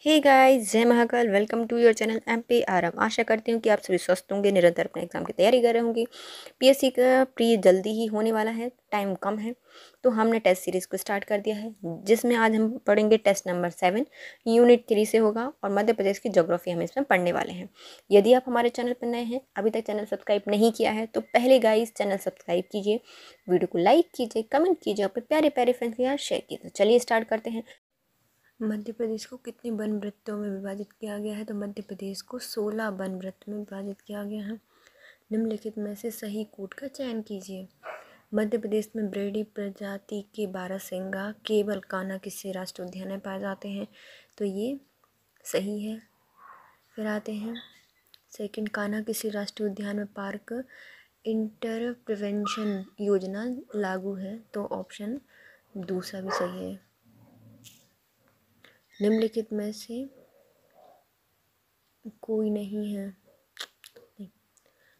हे guys, जय Mahakal. Welcome to your channel MP Aaram. आशा करती हूँ कि आप सभी स्वस्थ होंगे, निरंतर अपने एग्जाम की तैयारी कर रहे होंगे। पीएससी का प्री जल्दी ही होने वाला है, टाइम कम है, तो हमने टेस्ट सीरीज़ को स्टार्ट कर दिया है, जिसमें आज हम पढ़ेंगे टेस्ट नंबर 7 यूनिट 3 से होगा, और मध्य प्रदेश की ज्योग्राफी हम इसमें पढ़ने वाले हैं। यदि आप हमारे चैनल पर नए हैं, अभी तक चैनल सब्सक्राइब नहीं किया है, तो पहले गाइस चैनल सब्सक्राइब कीजिए, वीडियो को लाइक कीजिए, कमेंट कीजिए, अपने प्यारे प्यारे फ्रेंड्स के साथ शेयर कीजिए। चलिए स्टार्ट करते हैं। मध्य प्रदेश को कितने वन वृत्तों में विभाजित किया गया है? तो मध्य प्रदेश को 16 वन वृत्त में विभाजित किया गया है। निम्नलिखित में से सही कूट का चयन कीजिए। मध्य प्रदेश में ब्रेडी प्रजाति के बारहसिंगा केवल कान्हा किससे राष्ट्रीय उद्यान में पाए जाते हैं? तो ये सही है। फिर आते हैं सेकंड, कान्हा किसी राष्ट्रीय उद्यान में पार्क इंटर प्रिवेंशन योजना लागू है? तो ऑप्शन दूसरा भी सही है। निम्नलिखित में से कोई नहीं है।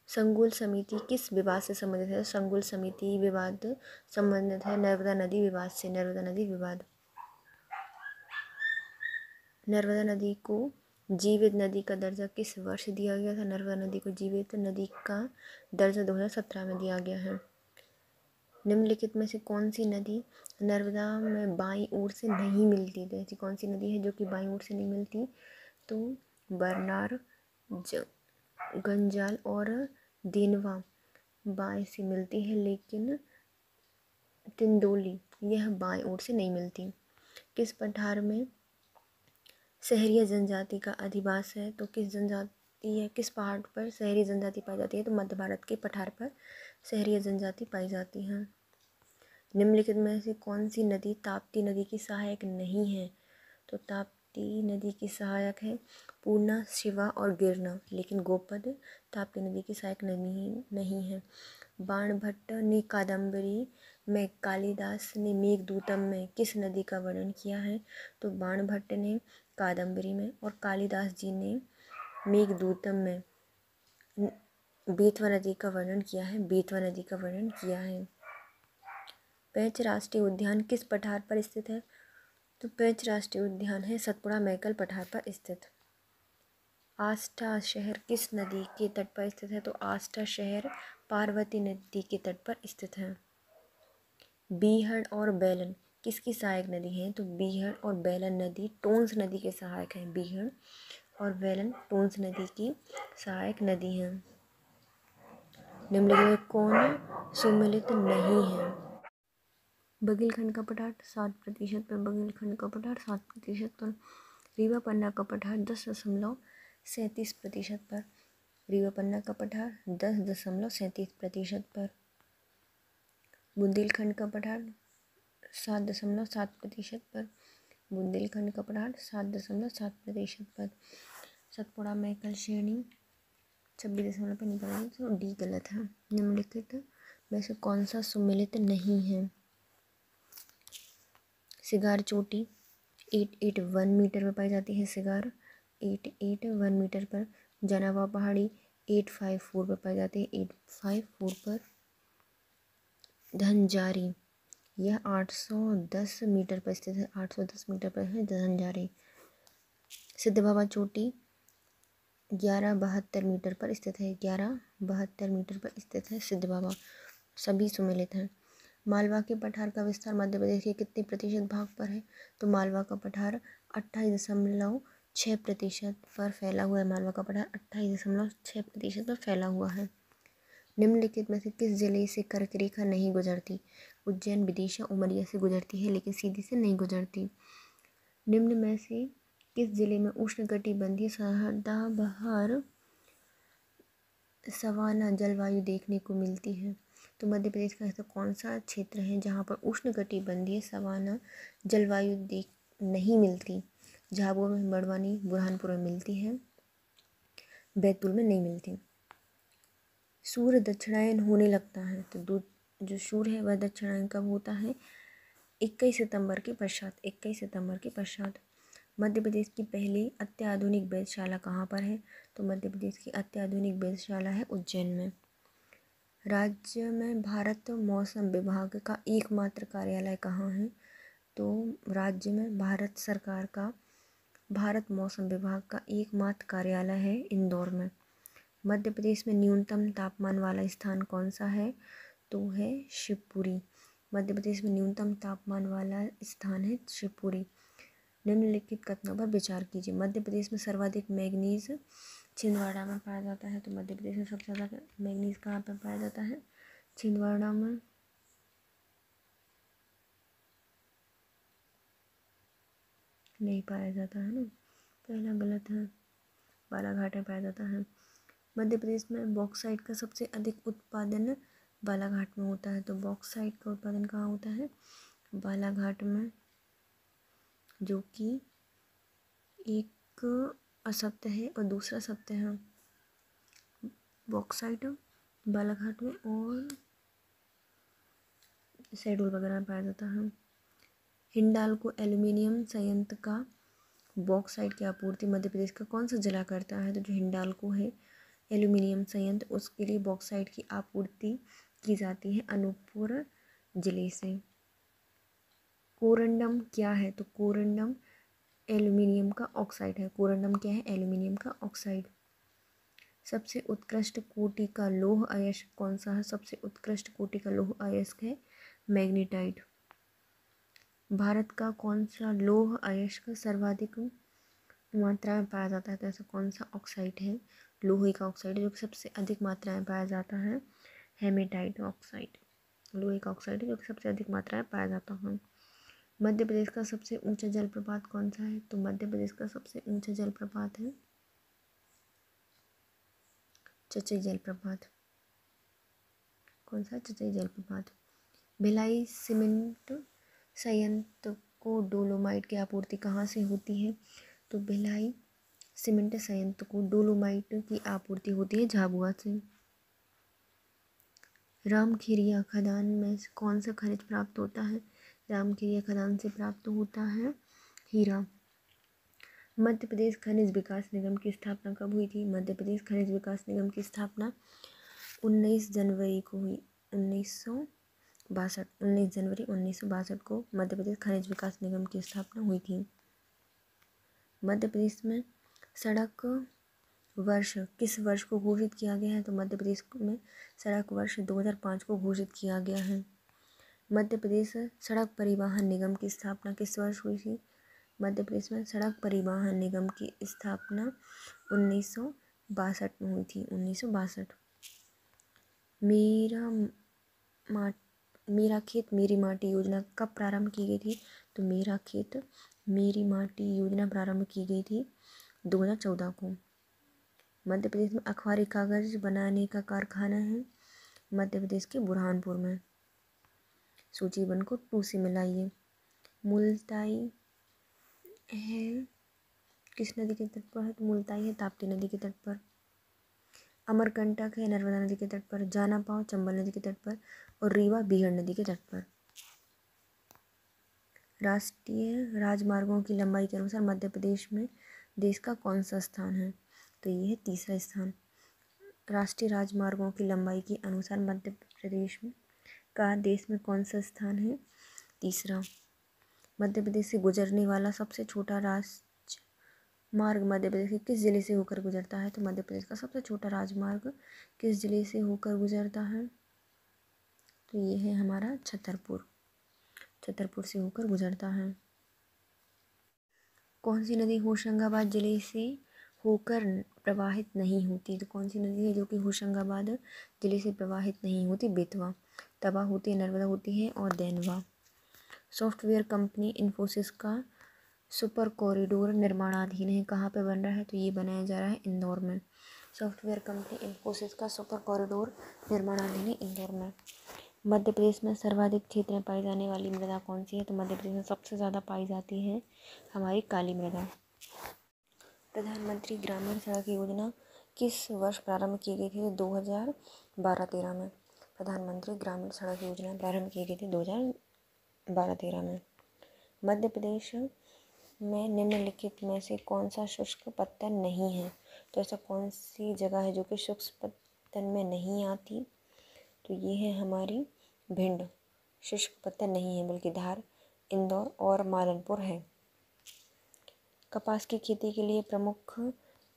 संकुल समिति किस विवाद से संबंधित है? संकुल समिति विवाद संबंधित है नर्मदा नदी विवाद से। नर्मदा नदी विवाद। नर्मदा नदी को जीवित नदी का दर्जा किस वर्ष दिया गया था? नर्मदा नदी को जीवित नदी का दर्जा 2017 में दिया गया है। निम्नलिखित में से कौन सी नदी नर्मदा में बाईं ओर से नहीं मिलती? तो ऐसी कौन सी नदी है जो कि बाईं ओर से नहीं मिलती? तो बरनार, गंजाल और देनवा बाएं से मिलती है, लेकिन तिंदोली यह बाएं ओर से नहीं मिलती। किस पठार में सहरिया जनजाति का अधिवास है? तो किस जनजाति है, किस पहाड़ पर सहरी जनजाति पाई जाती है? तो मध्य भारत के पठार पर सहरिया जनजाति पाई जाती है। निम्नलिखित में से कौन सी नदी ताप्ती नदी की सहायक नहीं है? तो ताप्ती नदी की सहायक है पूर्णा, शिवा और गिरना, लेकिन गोपद ताप्ती नदी की सहायक नहीं है। बाणभट्ट ने कादम्बरी में कालिदास ने मेघदूतम में किस नदी का वर्णन किया है? तो बाणभट्ट ने कादम्बरी में और कालिदास जी ने मेघदूतम में बेतवा नदी का वर्णन किया है। बेतवा नदी का वर्णन किया है। पेंच राष्ट्रीय उद्यान किस पठार पर स्थित है? तो पेंच राष्ट्रीय उद्यान है सतपुड़ा मैकल पठार पर स्थित। आष्टा शहर किस नदी के तट पर स्थित है? तो आष्टा शहर पार्वती नदी के तट पर स्थित है। बीहड़ और बेलन किसकी सहायक नदी है? तो बीहड़ और बेलन नदी टोंस नदी के सहायक है। बीहड़ और बेलन टोंस नदी की सहायक नदी है। निम्नलिखित में कौन सुमेलित नहीं है? बघेलखंड का पठार 7% पर, बघेलखंड का पठार 7% पर, रीवा पन्ना का पठार 10.37% पर, रीवा पन्ना का पठार 10.37% पर, बुंदेलखंड का पठार 7.7% पर, बुंदेलखंड का पठार 7.7% पर, सतपुड़ा मैकल श्रेणी 26 पर निकला, तो डी गलत है। निम्नलिखित में से कौन सा सुमेलित नहीं है? सिगार चोटी 881 मीटर पर पाई जाती है। सिगार 881 मीटर पर। जनावा पहाड़ी 854 पर पाई जाती है। 854 पर। धनजारी यह 810 मीटर पर स्थित है। 810 मीटर पर है धनजारी। सिद्ध बाबा चोटी 1172 मीटर पर स्थित है। 1172 मीटर पर स्थित है सिद्ध बाबा। सभी सुमेलित हैं। मालवा के पठार का विस्तार मध्य प्रदेश के कितने प्रतिशत भाग पर है? तो मालवा का पठार 28.6% पर फैला हुआ है। मालवा का पठार 28.6% पर फैला हुआ है। निम्नलिखित में से किस जिले से कर्क रेखा नहीं गुजरती? उज्जैन, विदिशा, उमरिया से गुजरती है, लेकिन सीधी से नहीं गुजरती। निम्न में से किस जिले में उष्णकटिबंधीय सदाबहार सवाना जलवायु देखने को मिलती है? तो मध्य प्रदेश का ऐसा कौन सा क्षेत्र है जहाँ पर उष्णकटिबंधीय सवाना जलवायु नहीं मिलती? झाबुआ में, बड़वानी, बुरहानपुर में मिलती है, बैतूल में नहीं मिलती। सूर्य दक्षिणायन होने लगता है, तो जो सूर्य है वह दक्षिणायन कब होता है? 21 सितंबर के पश्चात। 21 सितंबर के पश्चात। मध्य प्रदेश की पहली अत्याधुनिक वेधशाला कहाँ पर है? तो मध्य प्रदेश की अत्याधुनिक वेधशाला है उज्जैन में। राज्य में भारत मौसम विभाग का एकमात्र कार्यालय कहाँ है? तो राज्य में भारत सरकार का भारत मौसम विभाग का एकमात्र कार्यालय है इंदौर में। मध्य प्रदेश में न्यूनतम तापमान वाला स्थान कौन सा है? तो है शिवपुरी। मध्य प्रदेश में न्यूनतम तापमान वाला स्थान है शिवपुरी। निम्नलिखित कथनों पर विचार कीजिए। मध्य प्रदेश में सर्वाधिक मैग्नीज छिंदवाड़ा में पाया जाता है। तो मध्य प्रदेश में सबसे ज़्यादा मैग्नीज कहाँ पर पाया जाता है? छिंदवाड़ा में। नहीं पाया जाता है ना, पहला गलत है, बालाघाट में पाया जाता है। मध्य प्रदेश में बॉक्साइट का सबसे अधिक उत्पादन बालाघाट में होता है। तो बॉक्साइट का उत्पादन कहाँ होता है? बालाघाट में, जो कि एक असत्य है और दूसरा सत्य है। बॉक्साइट बालाघाट में और शहडोल वगैरह में पाया जाता है। हिंडाल्को एल्यूमिनियम संयंत्र का बॉक्साइट की आपूर्ति मध्य प्रदेश का कौन सा जिला करता है? तो जो हिंडाल्को है एल्यूमिनियम संयंत्र, उसके लिए बॉक्साइट की आपूर्ति की जाती है अनूपपुर जिले से। कोरंडम क्या है? तो कोरंडम एल्यूमिनियम का ऑक्साइड है। कोरंडम क्या है? एल्यूमिनियम का ऑक्साइड। सबसे उत्कृष्ट कोटि का लौह अयस्क कौन सा है? सबसे उत्कृष्ट कोटि का लौह अयस्क है मैग्नीटाइट। भारत का कौन सा लौह अयस्क सर्वाधिक मात्रा में पाया जाता है? तो ऐसा कौन सा ऑक्साइड है, लोहे का ऑक्साइड है, जो कि सबसे अधिक मात्रा में पाया जाता है? हेमेटाइट ऑक्साइड, लोहे का ऑक्साइड है जो कि सबसे अधिक मात्रा में पाया जाता है। मध्य प्रदेश का सबसे ऊंचा जलप्रपात कौन सा है? तो मध्य प्रदेश का सबसे ऊंचा जलप्रपात है चचई जलप्रपात। कौन सा? चचई जलप्रपात। भिलाई सीमेंट संयंत्र को डोलोमाइट की आपूर्ति कहाँ से होती है? तो भिलाई सीमेंट संयंत्र को डोलोमाइट की आपूर्ति होती है झाबुआ से। रामखेरिया खदान में कौन सा खनिज प्राप्त होता है? रामखेरिया खदान से प्राप्त होता है हीरा। मध्य प्रदेश खनिज विकास निगम की स्थापना कब हुई थी? मध्य प्रदेश खनिज विकास निगम की स्थापना 19 जनवरी को हुई। 19 जनवरी 1962 को मध्य प्रदेश खनिज विकास निगम की स्थापना हुई थी। मध्य प्रदेश में सड़क वर्ष किस वर्ष को घोषित किया गया है? तो मध्य प्रदेश में सड़क वर्ष 2005 को घोषित किया गया है। मध्य प्रदेश सड़क परिवहन निगम की स्थापना किस वर्ष हुई थी? मध्य प्रदेश में सड़क परिवहन निगम की स्थापना 1962 में हुई थी। 1962। मेरा खेत मेरी माटी योजना कब प्रारंभ की गई थी? तो मेरा खेत मेरी माटी योजना प्रारंभ की गई थी 2014 को। मध्य प्रदेश में अखबारी कागज बनाने का कारखाना है मध्य प्रदेश के बुरहानपुर में। सूची 1 को 2 से मिलाइए। मुल्ताई है किस नदी के तट पर है? तो मुल्ताई है ताप्ती नदी के तट पर। अमरकंटक है नर्मदा नदी के तट पर। जाना पाव चंबल नदी के तट पर और रीवा बीहड़ नदी के तट पर। राष्ट्रीय राजमार्गों की लंबाई के अनुसार मध्य प्रदेश में देश का कौन सा स्थान है? तो ये है तीसरा स्थान। राष्ट्रीय राजमार्गों की लंबाई के अनुसार मध्य प्रदेश का देश में कौन सा स्थान है? तीसरा। मध्य प्रदेश से गुजरने वाला सबसे छोटा राजमार्ग मध्य प्रदेश के किस जिले से होकर गुजरता है? तो मध्य प्रदेश का सबसे छोटा राजमार्ग किस जिले से होकर गुजरता है? तो ये है हमारा छतरपुर। छतरपुर से होकर गुजरता है। कौन सी नदी होशंगाबाद जिले से होकर प्रवाहित नहीं होती? तो कौन सी नदी है जो कि होशंगाबाद जिले से प्रवाहित नहीं होती? बेतवा। तवा होती है, नर्मदा होती है और देनवा। सॉफ्टवेयर कंपनी इन्फोसिस का सुपर कॉरिडोर निर्माणाधीन है, कहाँ पे बन रहा है? तो ये बनाया जा रहा है इंदौर में। सॉफ्टवेयर कंपनी इन्फोसिस का सुपर कॉरिडोर निर्माणाधीन है इंदौर में। मध्य प्रदेश में सर्वाधिक क्षेत्र में पाई जाने वाली मृदा कौन सी है? तो मध्य प्रदेश में सबसे ज़्यादा पाई जाती है हमारी काली मृदा। प्रधानमंत्री ग्रामीण सड़क योजना किस वर्ष प्रारंभ की गई थी? 2012-13 में प्रधानमंत्री ग्रामीण सड़क योजना प्रारंभ की गई थी 2012-13 में। मध्य प्रदेश में निम्नलिखित में से कौन सा शुष्क पत्तन नहीं है? तो ऐसा कौन सी जगह है जो कि शुष्क पत्तन में नहीं आती? तो ये है हमारी भिंड। शुष्क पत्तन नहीं है बल्कि धार, इंदौर और मालनपुर है। कपास की खेती के लिए प्रमुख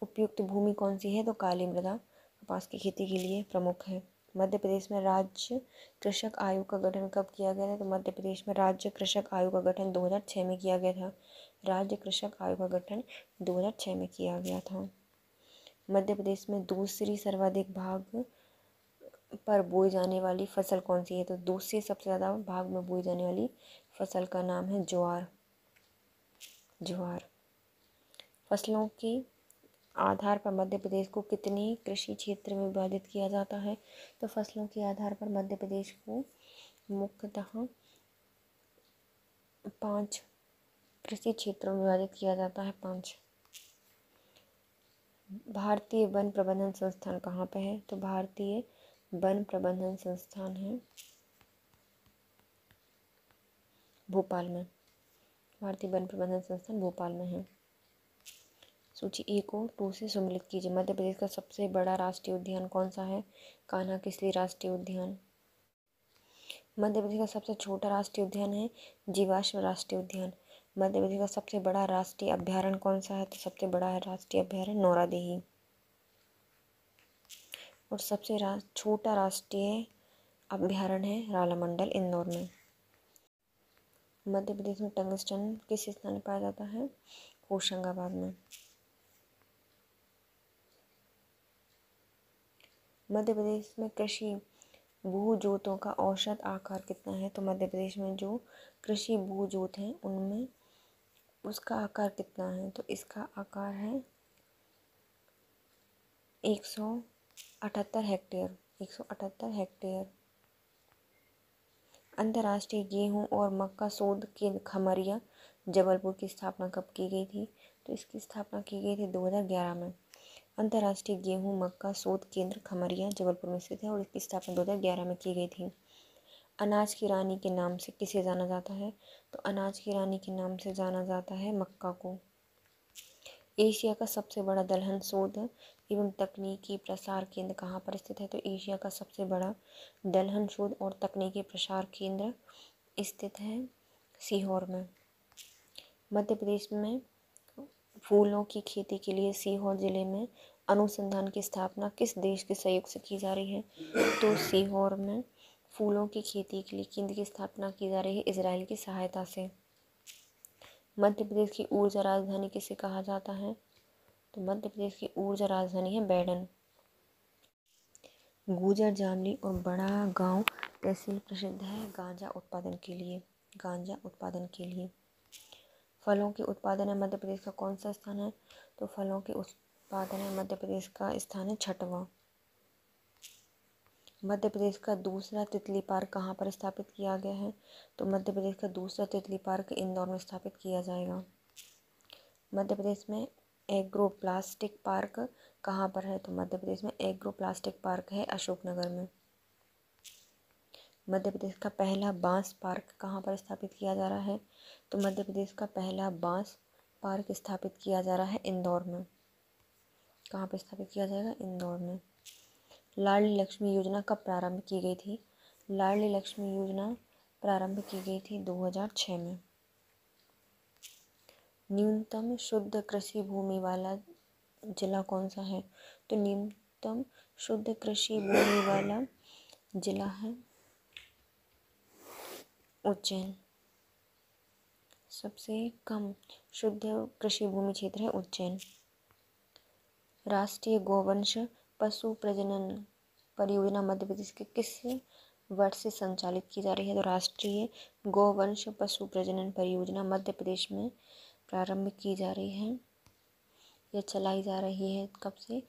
उपयुक्त भूमि कौन सी है? तो काली मृदा कपास की खेती के लिए प्रमुख है। मध्य प्रदेश में राज्य कृषक आयोग का गठन कब किया गया था? तो मध्य प्रदेश में राज्य कृषक आयोग का गठन 2006 में किया गया था। राज्य कृषक आयोग का गठन 2006 में किया गया था। मध्य प्रदेश में दूसरी सर्वाधिक भाग पर बोई जाने वाली फसल कौन सी है? तो दूसरी सबसे ज़्यादा भाग में बोई जाने वाली फसल का नाम है ज्वार। ज्वार। फसलों के आधार पर मध्य प्रदेश को कितने कृषि क्षेत्र में विभाजित किया जाता है? तो फसलों के आधार पर मध्य प्रदेश को मुख्यतः 5 कृषि क्षेत्रों में विभाजित किया जाता है। 5। भारतीय वन प्रबंधन संस्थान कहाँ पे है? तो भारतीय वन प्रबंधन संस्थान है भोपाल में। भारतीय वन प्रबंधन संस्थान भोपाल में है। सूची 1 और 2 से सम्मिलित कीजिए। मध्य प्रदेश का सबसे बड़ा राष्ट्रीय उद्यान कौन सा है? कान्हा किसली राष्ट्रीय उद्यान। मध्य प्रदेश का सबसे छोटा राष्ट्रीय उद्यान है जीवाश्म राष्ट्रीय उद्यान। मध्य प्रदेश का सबसे बड़ा राष्ट्रीय अभ्यारण्य कौन सा है? तो सबसे बड़ा राष्ट्रीय अभ्यारण्य नौरादेही। और सबसे छोटा राष्ट्रीय अभ्यारण्य है रालामंडल इंदौर में। मध्य प्रदेश में टंगस्टन किस स्थान में पाया जाता है? होशंगाबाद में। मध्य प्रदेश में कृषि भू जोतों का औसत आकार कितना है? तो मध्य प्रदेश में जो कृषि भू जोत हैं उनमें उसका आकार कितना है? तो इसका आकार है 178 हेक्टेयर। 178 हेक्टेयर। अंतर्राष्ट्रीय गेहूं और मक्का शोध केंद्र खमरिया जबलपुर की स्थापना कब की गई थी? तो इसकी स्थापना की गई थी 2011 में। अंतर्राष्ट्रीय गेहूं मक्का शोध केंद्र खमरिया जबलपुर में स्थित है और इसकी स्थापना 2011 में की गई थी। अनाज की रानी के नाम से किसे जाना जाता है? तो अनाज की रानी के नाम से जाना जाता है मक्का को। एशिया का सबसे बड़ा दलहन शोध एवं तकनीकी प्रसार केंद्र कहाँ पर स्थित है? तो एशिया का सबसे बड़ा दलहन शोध और तकनीकी प्रसार केंद्र स्थित है सीहोर में। मध्य प्रदेश में फूलों की खेती के लिए सीहोर जिले में अनुसंधान की स्थापना किस देश के सहयोग से की जा रही है? तो सीहोर में फूलों की खेती के लिए केंद्र की स्थापना की जा रही है इजराइल की सहायता से। मध्य प्रदेश की ऊर्जा राजधानी किसे कहा जाता है? तो मध्य प्रदेश की ऊर्जा राजधानी है बैडन। गुजर जामली और बड़ा गांव तहसील प्रसिद्ध है गांजा उत्पादन के लिए। गांजा उत्पादन के लिए। फलों के उत्पादन में मध्य प्रदेश का कौन सा स्थान है? तो फलों के उत्पादन में मध्य प्रदेश का स्थान है 6वां। मध्य प्रदेश का दूसरा तितली पार्क कहाँ पर स्थापित किया गया है? तो मध्य प्रदेश का दूसरा तितली पार्क इंदौर में स्थापित किया जाएगा। मध्य प्रदेश में एग्रो प्लास्टिक पार्क कहाँ पर है? तो मध्य प्रदेश में एग्रो प्लास्टिक पार्क है अशोकनगर में। मध्य प्रदेश का पहला बांस पार्क कहाँ पर स्थापित किया जा रहा है? तो मध्य प्रदेश का पहला बांस पार्क स्थापित किया जा रहा है इंदौर में। कहाँ पर स्थापित किया जाएगा? इंदौर में। लाडली लक्ष्मी योजना कब प्रारंभ की गई थी? लाडली लक्ष्मी योजना प्रारंभ की गई थी 2006 में। न्यूनतम शुद्ध कृषि भूमि वाला जिला कौन सा है? तो न्यूनतम शुद्ध कृषि भूमि वाला जिला है उज्जैन। सबसे कम शुद्ध कृषि भूमि क्षेत्र है उज्जैन। राष्ट्रीय गौवंश पशु प्रजनन परियोजना मध्य प्रदेश के किस वर्ष से संचालित की जा रही है? तो राष्ट्रीय गौवंश पशु प्रजनन परियोजना मध्य प्रदेश में प्रारंभ की जा रही है। यह चलाई जा रही है कब से?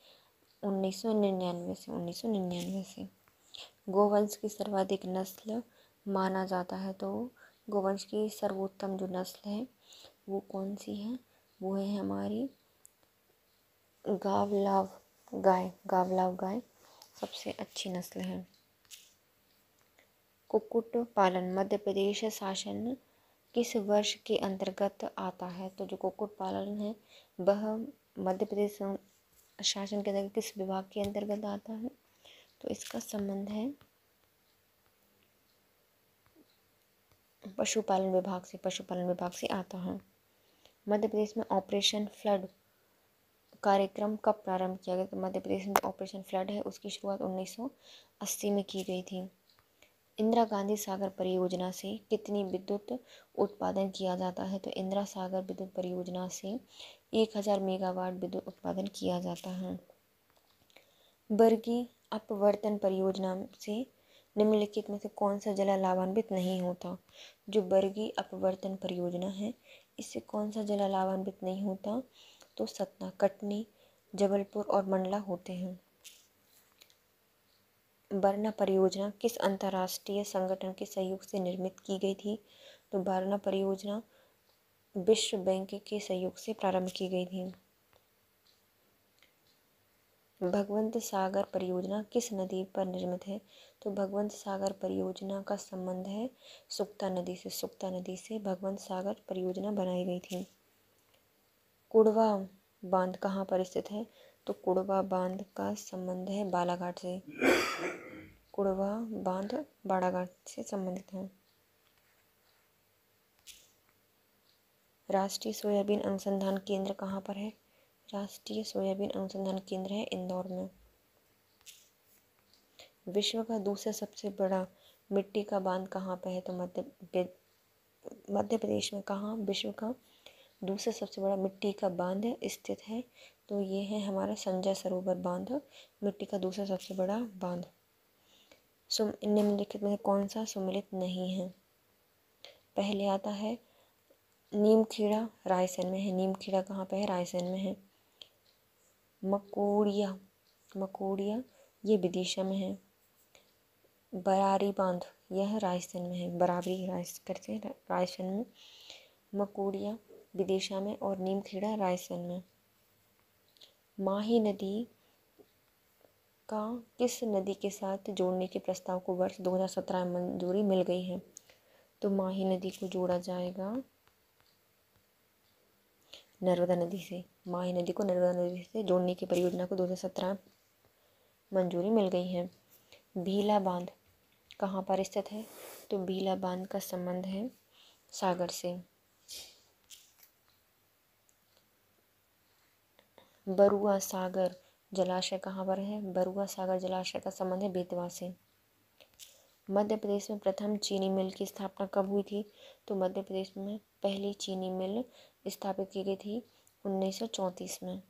1999 से। 1999 से। गौवंश की सर्वाधिक नस्ल माना जाता है तो गौवंश की सर्वोत्तम जो नस्ल है वो कौन सी है? वो है हमारी गावलाव गाय। गावलाव गाय सबसे अच्छी नस्ल है। कुक्कुट पालन मध्य प्रदेश शासन किस वर्ष के अंतर्गत आता है? तो जो कुक्कुट पालन है वह मध्य प्रदेश शासन के अंतर्गत किस विभाग के अंतर्गत आता है? तो इसका संबंध है पशुपालन विभाग से। पशुपालन विभाग से आता है। मध्य प्रदेश में ऑपरेशन फ्लड कार्यक्रम कब प्रारंभ किया गया? तो मध्य प्रदेश में जो ऑपरेशन फ्लड है उसकी शुरुआत 1980 में की गई थी। इंदिरा गांधी सागर परियोजना से कितनी विद्युत उत्पादन किया जाता है? तो इंदिरा सागर विद्युत परियोजना से 1000 मेगावाट विद्युत उत्पादन किया जाता है। बरगी अपवर्तन परियोजना से निम्नलिखित में से कौन सा जिला लाभान्वित नहीं होता? जो बरगी अपवर्तन परियोजना है इससे कौन सा जिला लाभान्वित नहीं होता? तो सतना, कटनी, जबलपुर और मंडला होते हैं। बरना परियोजना किस अंतर्राष्ट्रीय संगठन के सहयोग से निर्मित की गई थी? तो बरना परियोजना विश्व बैंक के सहयोग से प्रारंभ की गई थी। भगवंत सागर परियोजना किस नदी पर निर्मित है? तो भगवंत सागर परियोजना का संबंध है सुक्ता नदी से। सुक्ता नदी से भगवंत सागर परियोजना बनाई गई थी। कुड़वा बांध कहाँ पर स्थित है? तो कुड़वा बांध का संबंध है बालाघाट से। कुड़वा बांध बालाघाट से संबंधित है। राष्ट्रीय सोयाबीन अनुसंधान केंद्र कहाँ पर है? राष्ट्रीय सोयाबीन अनुसंधान केंद्र है इंदौर में। विश्व का दूसरा सबसे बड़ा मिट्टी का बांध कहाँ पर है? तो मध्य प्रदेश में। कहाँ विश्व का दूसरा सबसे बड़ा मिट्टी का बांध स्थित है? तो ये है हमारा संजय सरोवर बांध, मिट्टी का दूसरा सबसे बड़ा बांध। निम्नलिखित में कौन सा सुमेलित नहीं है? पहले आता है नीमखेड़ा, रायसेन में है। नीमखेड़ा कहाँ पे है? रायसेन में है। मकोड़िया, मकोड़िया ये विदिशा में है। बरारी बांध यह रायसेन में है। बराबरी करते हैं रायसेन में। मकोड़िया विदिशा में और नीमखेड़ा रायसेन में। माही नदी का किस नदी के साथ जोड़ने के प्रस्ताव को वर्ष 2017 में मंजूरी मिल गई है? तो माही नदी को जोड़ा जाएगा नर्मदा नदी से। माही नदी को नर्मदा नदी से जोड़ने की परियोजना को 2017 मंजूरी मिल गई है। भीला बांध कहाँ पर स्थित है? तो भीला बांध का संबंध है सागर से। बरुआ सागर जलाशय कहाँ पर है? बरुआ सागर जलाशय का संबंध है बेतवा से। मध्य प्रदेश में प्रथम चीनी मिल की स्थापना कब हुई थी? तो मध्य प्रदेश में पहली चीनी मिल स्थापित की गई थी 1934 में।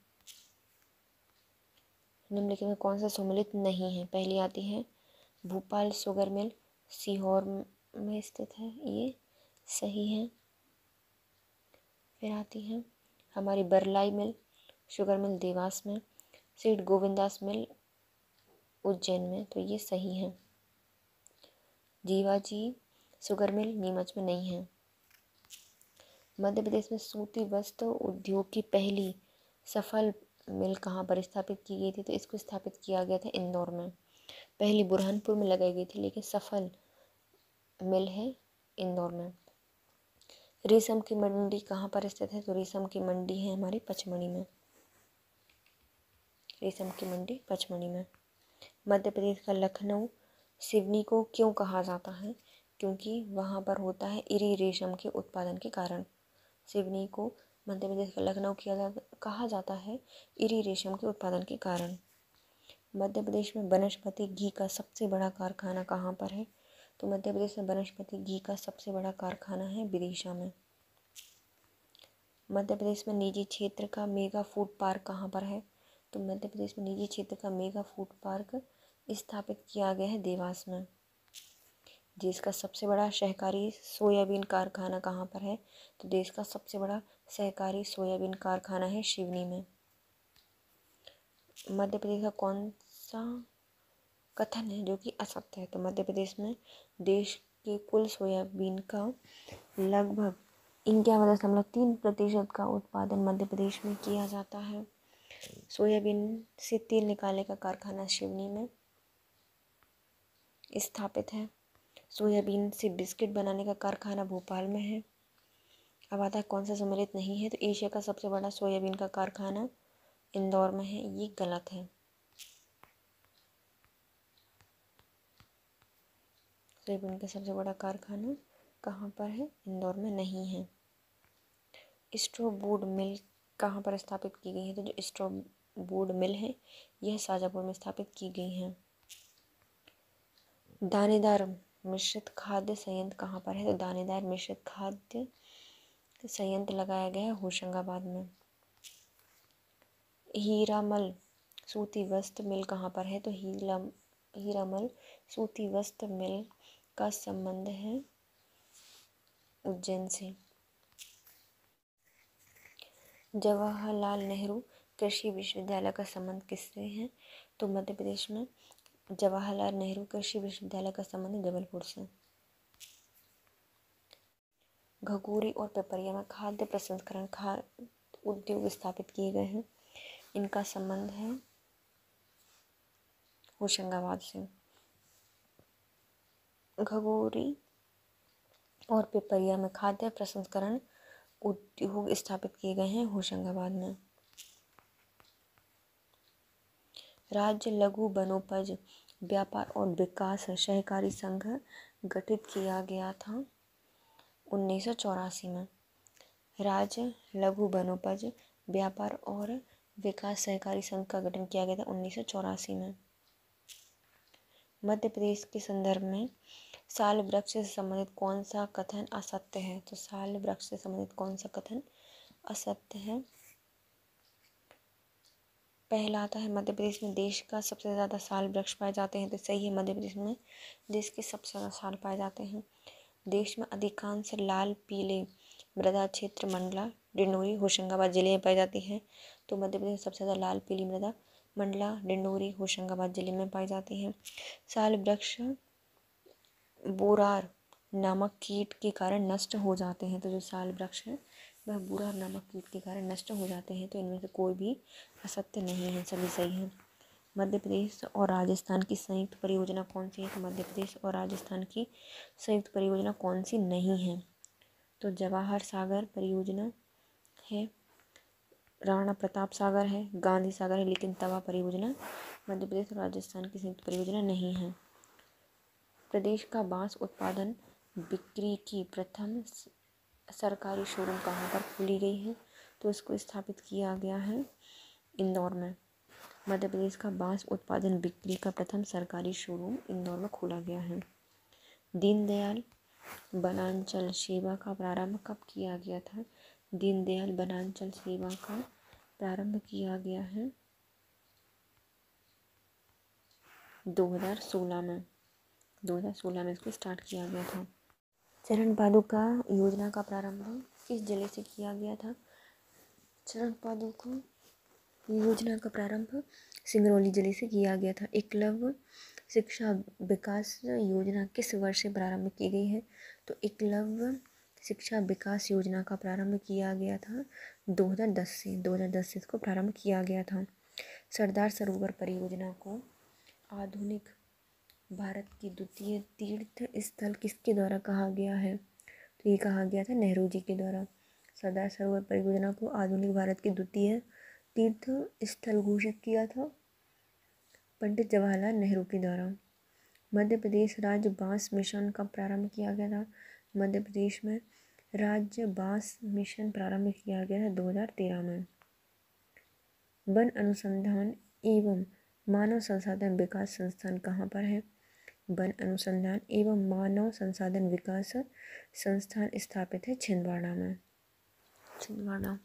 निम्नलिखित में कौन सा सम्मिलित नहीं है? पहली आती है भोपाल शुगर मिल, सीहोर में स्थित है, ये सही है। फिर आती है हमारी बरलाई मिल, शुगर मिल देवास में। सेठ गोविंदास मिल उज्जैन में, तो ये सही है। जीवाजी शुगर मिल नीमच में नहीं है। मध्य प्रदेश में सूती वस्त्र उद्योग की पहली सफल मिल कहाँ पर स्थापित की गई थी? तो इसको स्थापित किया गया था इंदौर में। पहली बुरहानपुर में लगाई गई थी लेकिन सफल मिल है इंदौर में। रेशम की मंडी कहाँ पर स्थित है? तो रेशम की मंडी है हमारी पचमढ़ी में। रेशम की मंडी पचमढ़ी में। मध्य प्रदेश का लखनऊ सिवनी को क्यों कहा जाता है? क्योंकि वहाँ पर होता है इरी रेशम के उत्पादन के कारण। सिवनी को मध्य प्रदेश का लखनऊ कहा जाता है इरी रेशम के उत्पादन के कारण। मध्य प्रदेश में वनस्पति घी का सबसे बड़ा कारखाना कहाँ पर है? तो मध्य प्रदेश में वनस्पति घी का सबसे बड़ा कारखाना है विदिशा में। मध्य प्रदेश में निजी क्षेत्र का मेगा फूड पार्क कहाँ पर है? तो मध्य प्रदेश में निजी क्षेत्र का मेगा फूड पार्क स्थापित किया गया है देवास में। देश का सबसे बड़ा सहकारी सोयाबीन कारखाना कहाँ पर है? तो देश का सबसे बड़ा सहकारी सोयाबीन कारखाना है सिवनी में। मध्य प्रदेश का कौन सा कथन है जो कि असत्य है? तो मध्य प्रदेश में देश के कुल सोयाबीन का लगभग 51.3% का उत्पादन मध्य प्रदेश में किया जाता है। सोयाबीन से तेल निकालने का कारखाना सिवनी में स्थापित है। सोयाबीन से बिस्किट बनाने का कारखाना भोपाल में है। अब आता है कौन सा सम्मिलित नहीं है? तो एशिया का सबसे बड़ा सोयाबीन का कारखाना इंदौर में है, ये गलत है। सोयाबीन का सबसे बड़ा कारखाना कहाँ पर है? इंदौर में नहीं है। स्ट्रॉ वुड मिल कहाँ पर स्थापित की गई है? तो जो स्ट्रॉ वुड मिल है यह शाजापुर में स्थापित की गई है। दानेदार मिश्रित खाद्य संयंत्र कहाँ पर है? तो दानेदार मिश्रित खाद्य संयंत्र लगाया गया है होशंगाबाद में। हीरामल सूती वस्त्र मिल कहाँ पर है? तो हीरामल सूती वस्त्र मिल का संबंध है उज्जैन से। जवाहरलाल नेहरू कृषि विश्वविद्यालय का संबंध किससे है? तो मध्य प्रदेश में जवाहरलाल नेहरू कृषि विश्वविद्यालय का संबंध जबलपुर से। घगोरी और पिपरिया में खाद्य प्रसंस्करण खाद्य उद्योग स्थापित किए गए हैं। इनका संबंध है होशंगाबाद से। घगोरी और पिपरिया में खाद्य प्रसंस्करण उद्योग स्थापित किए गए हैं होशंगाबाद में। राज्य लघु वनोपज व्यापार और विकास सहकारी संघ गठित किया गया था 1984 में। राज्य लघु वनोपज व्यापार और विकास सहकारी संघ का गठन किया गया था 1984 में। मध्य प्रदेश के संदर्भ में साल वृक्ष से संबंधित कौन सा कथन असत्य है? तो साल वृक्ष से संबंधित कौन सा कथन असत्य है? पहला आता है मध्य प्रदेश में देश का सबसे ज़्यादा साल वृक्ष पाए जाते हैं। तो सही है, मध्य प्रदेश में देश के सबसे ज़्यादा साल पाए जाते हैं। देश में अधिकांश लाल पीले मृदा क्षेत्र मंडला डिंडोरी होशंगाबाद जिले में पाई जाती है। तो मध्य प्रदेश में सबसे ज़्यादा लाल पीली मृदा मंडला डिंडोरी होशंगाबाद जिले में पाई जाती है। साल वृक्ष बोरार नामक कीट के कारण नष्ट हो जाते हैं। तो जो साल वृक्ष है वह बोरार नामक कीट के कारण नष्ट हो जाते हैं। तो इनमें से कोई भी असत्य नहीं है, सभी सही है। मध्य प्रदेश और राजस्थान की संयुक्त परियोजना कौन सी है? तो मध्य प्रदेश और राजस्थान की संयुक्त परियोजना कौन सी नहीं है? तो जवाहर सागर परियोजना है, राणा प्रताप सागर है, गांधी सागर है, लेकिन तवा परियोजना मध्य प्रदेश और राजस्थान की संयुक्त परियोजना नहीं है। प्रदेश का बांस उत्पादन बिक्री की प्रथम सरकारी शोरूम कहाँ पर खोली गई है? तो इसको स्थापित किया गया है इंदौर में। मध्य प्रदेश का बांस उत्पादन बिक्री का प्रथम सरकारी शोरूम इंदौर में खोला गया है। दीनदयाल वनांचल सेवा का प्रारंभ कब किया गया था? दीनदयाल वनांचल सेवा का प्रारंभ किया गया है 2016 में। 2016 में इसको स्टार्ट किया गया था। चरण पादुका योजना का प्रारंभ किस जिले से किया गया था? चरण पादुका योजना का प्रारंभ सिंगरौली जिले से किया गया था। एकलव्य शिक्षा विकास योजना किस वर्ष से प्रारंभ की गई है? तो एकलव्य शिक्षा विकास योजना का प्रारंभ किया गया था 2010 से। 2010 से इसको प्रारंभ किया गया था। सरदार सरोवर परियोजना को आधुनिक भारत की द्वितीय तीर्थ स्थल किसके द्वारा कहा गया है? तो ये कहा गया था नेहरू जी के द्वारा। सरदार सरोवर परियोजना को आधुनिक भारत की द्वितीय तीर्थ स्थल घोषित किया था पंडित जवाहरलाल नेहरू के द्वारा। मध्य प्रदेश राज्य बांस मिशन का प्रारंभ किया गया था। मध्य प्रदेश में राज्य बांस मिशन प्रारंभ किया गया था 2013 में। वन अनुसंधान एवं मानव संसाधन विकास संस्थान कहाँ पर है? वन अनुसंधान एवं मानव संसाधन विकास संस्थान स्थापित है छिंदवाड़ा में। छिंदवाड़ा